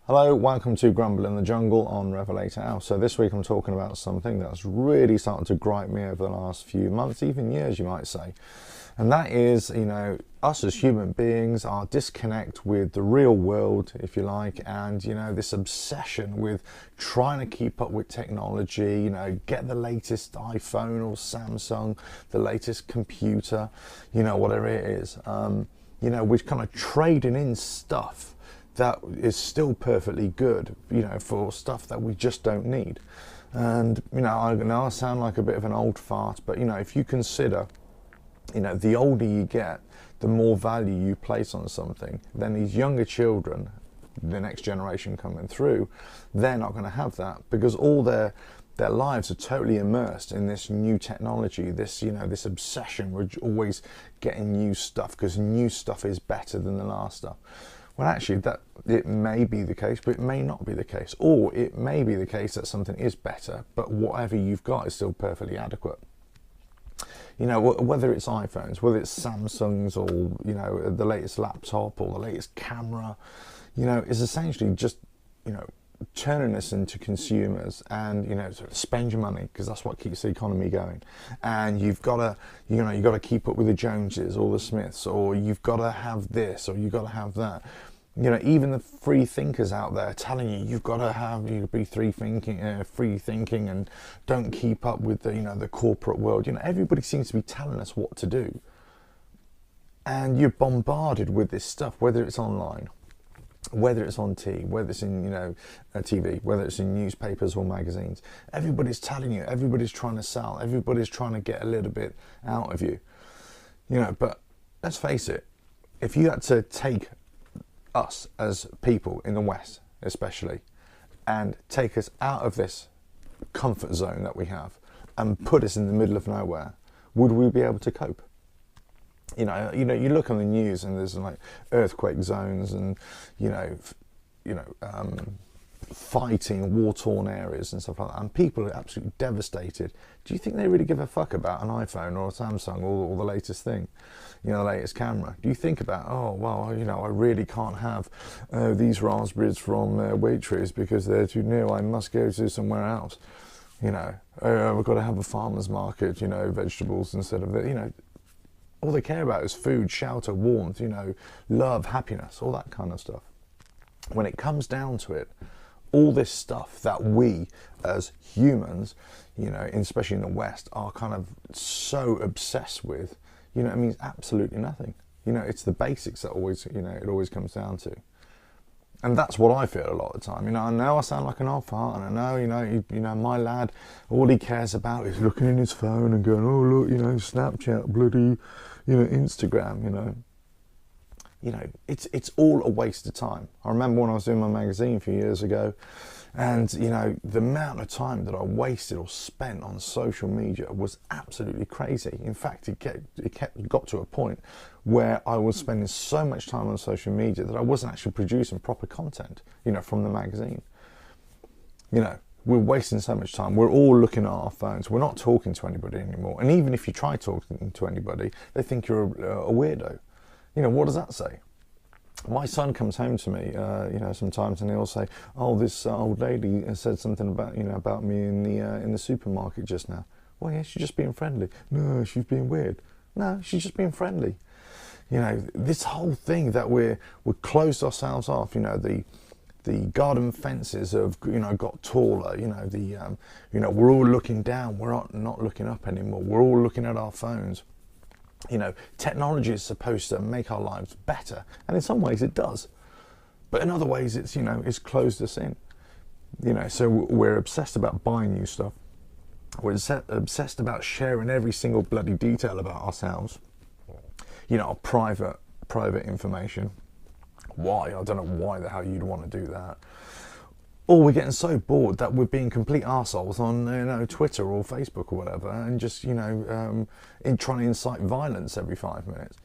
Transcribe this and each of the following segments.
Hello, welcome to Grumble in the Jungle on RevelatorAlf. So this week I'm talking about something that's really started to gripe me over the last few months, even years you might say. And that is, us as human beings, our disconnect with the real world, if you like, and, this obsession with trying to keep up with technology, get the latest iPhone or Samsung, the latest computer, whatever it is. We're kind of trading in stuff that is still perfectly good, for stuff that we just don't need. And, I know I sound like a bit of an old fart, but, if you consider, the older you get, the more value you place on something, then these younger children, the next generation coming through, they're not going to have that because all their lives are totally immersed in this new technology, this obsession with always getting new stuff because new stuff is better than the last stuff. Well, actually, that it may be the case, but it may not be the case. Or it may be the case that something is better, but whatever you've got is still perfectly adequate. Whether it's iPhones, whether it's Samsungs, or, the latest laptop or the latest camera, is essentially just, turning us into consumers and, sort of spend your money because that's what keeps the economy going. And you've got to, you've got to keep up with the Joneses or the Smiths, or you've got to have this, or you've got to have that. Even the free thinkers out there telling you you've got to be free thinking, and don't keep up with the corporate world. Everybody seems to be telling us what to do, and you're bombarded with this stuff, whether it's online, whether it's on whether it's in TV, whether it's in newspapers or magazines. Everybody's telling you, everybody's trying to sell, everybody's trying to get a little bit out of you. But let's face it, if you had to take us as people in the West especially and take us out of this comfort zone that we have and put us in the middle of nowhere, would we be able to cope? You look on the news and there's like earthquake zones and fighting, war-torn areas and stuff like that, and people are absolutely devastated. Do you think they really give a fuck about an iPhone or a Samsung or the latest thing, the latest camera? Do you think about, oh well, I really can't have these raspberries from Waitrose because they're too new, I must go to somewhere else. We've got to have a farmer's market, vegetables instead of the, all they care about is food, shelter, warmth, love, happiness, all that kind of stuff. When it comes down to it, all this stuff that we as humans, especially in the West, are kind of so obsessed with, it means absolutely nothing. It's the basics that always, it always comes down to. And that's what I feel a lot of the time. I know I sound like an old fart, and I know, my lad, all he cares about is looking in his phone and going, oh look, Snapchat, bloody, Instagram, it's all a waste of time. I remember when I was doing my magazine a few years ago, and the amount of time that I wasted or spent on social media was absolutely crazy. In fact, it got to a point where I was spending so much time on social media that I wasn't actually producing proper content, from the magazine. We're wasting so much time. We're all looking at our phones. We're not talking to anybody anymore. And even if you try talking to anybody, they think you're a weirdo. What does that say? My son comes home to me, sometimes, and he'll say, "Oh, this old lady said something about me in the supermarket just now." Well, yeah, she's just being friendly. No, she's being weird. No, she's just being friendly. This whole thing that we're closed ourselves off. The garden fences have got taller. We're all looking down. We're not looking up anymore. We're all looking at our phones. Technology is supposed to make our lives better, and in some ways it does, but in other ways it's closed us in. So we're obsessed about buying new stuff. We're obsessed about sharing every single bloody detail about ourselves. Our private information. Why? I don't know why the hell you'd want to do that. Or we're getting so bored that we're being complete arseholes on Twitter or Facebook or whatever, and just trying to incite violence every 5 minutes.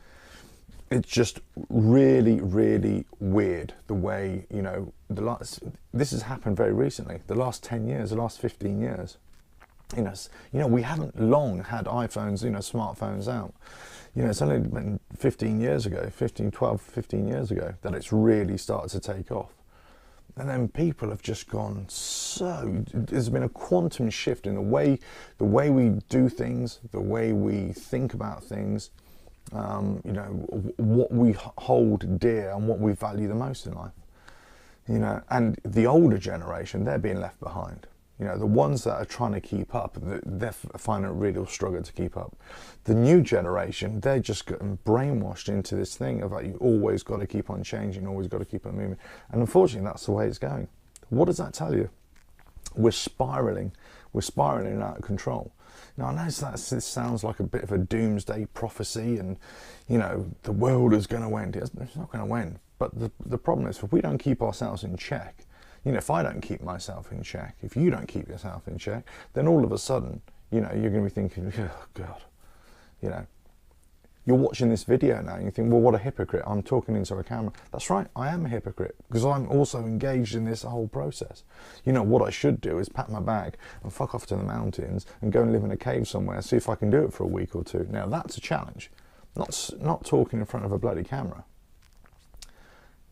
It's just really, really weird the way this has happened very recently. The last 10 years, the last 15 years. We haven't long had iPhones, smartphones out. It's only been 15 years ago that it's really started to take off. And then people have just gone so, there's been a quantum shift in the way we do things, the way we think about things, you know, what we hold dear and what we value the most in life. You know, and the older generation, they're being left behind. You know, the ones that are trying to keep up, they're finding it really struggle to keep up. The new generation, they're just getting brainwashed into this thing of like, you always got to keep on changing, always got to keep on moving. And unfortunately, that's the way it's going. What does that tell you? We're spiraling out of control. Now, I know this sounds like a bit of a doomsday prophecy and, you know, the world is going to end. It's not going to end. But the problem is, if we don't keep ourselves in check, you know, if I don't keep myself in check, if you don't keep yourself in check, then all of a sudden, you know, you're going to be thinking, oh, God, you know, you're watching this video now and you think, well, what a hypocrite. I'm talking into a camera. That's right, I am a hypocrite because I'm also engaged in this whole process. You know, what I should do is pack my bag and fuck off to the mountains and go and live in a cave somewhere, see if I can do it for a week or two. Now, that's a challenge. Not talking in front of a bloody camera.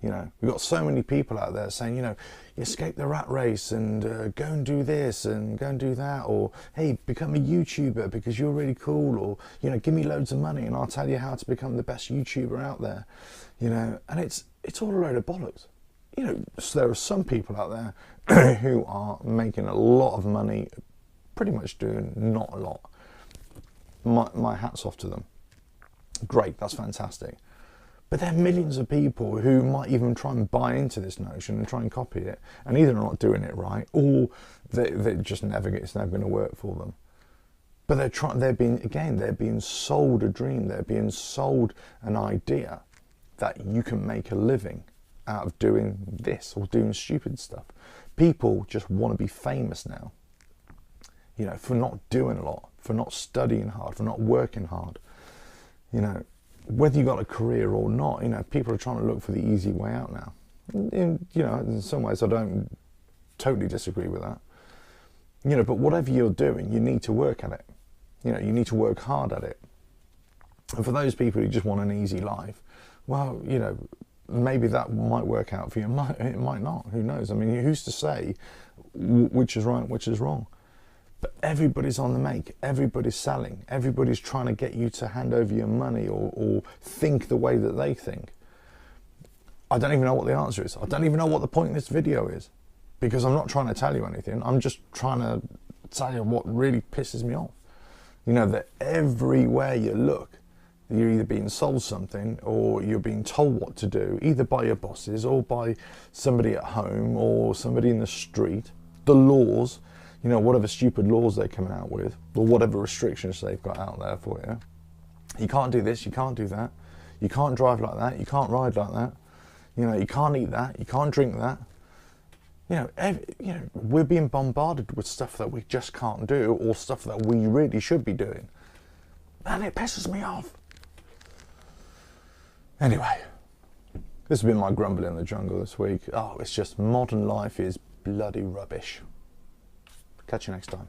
You know, we've got so many people out there saying, you know, escape the rat race and go and do this and go and do that, or hey, become a YouTuber because you're really cool, or, you know, give me loads of money and I'll tell you how to become the best YouTuber out there. You know, and it's all a load of bollocks. You know, so there are some people out there who are making a lot of money, pretty much doing not a lot. My hat's off to them. Great, that's fantastic. But there are millions of people who might even try and buy into this notion and try and copy it, and either not doing it right, or they just it's never going to work for them. But they're being sold a dream. They're being sold an idea that you can make a living out of doing this or doing stupid stuff. People just want to be famous now, you know, for not doing a lot, for not studying hard, for not working hard, you know. Whether you got a career or not, you know, people are trying to look for the easy way out now. You know, in some ways, I don't totally disagree with that. You know, but whatever you're doing, you need to work at it. You know, you need to work hard at it. And for those people who just want an easy life, well, you know, maybe that might work out for you. It might not. Who knows? I mean, who's to say which is right, which is wrong? But everybody's on the make, everybody's selling, everybody's trying to get you to hand over your money or think the way that they think. I don't even know what the answer is. I don't even know what the point of this video is, because I'm not trying to tell you anything. I'm just trying to tell you what really pisses me off. You know, that everywhere you look, you're either being sold something or you're being told what to do, either by your bosses or by somebody at home or somebody in the street. The laws, you know, whatever stupid laws they're coming out with, or whatever restrictions they've got out there for you. You can't do this, you can't do that. You can't drive like that, you can't ride like that. You know, you can't eat that, you can't drink that. You know, we're being bombarded with stuff that we just can't do, or stuff that we really should be doing. And it pisses me off. Anyway, this has been my grumble in the jungle this week. Oh, it's just modern life is bloody rubbish. Catch you next time.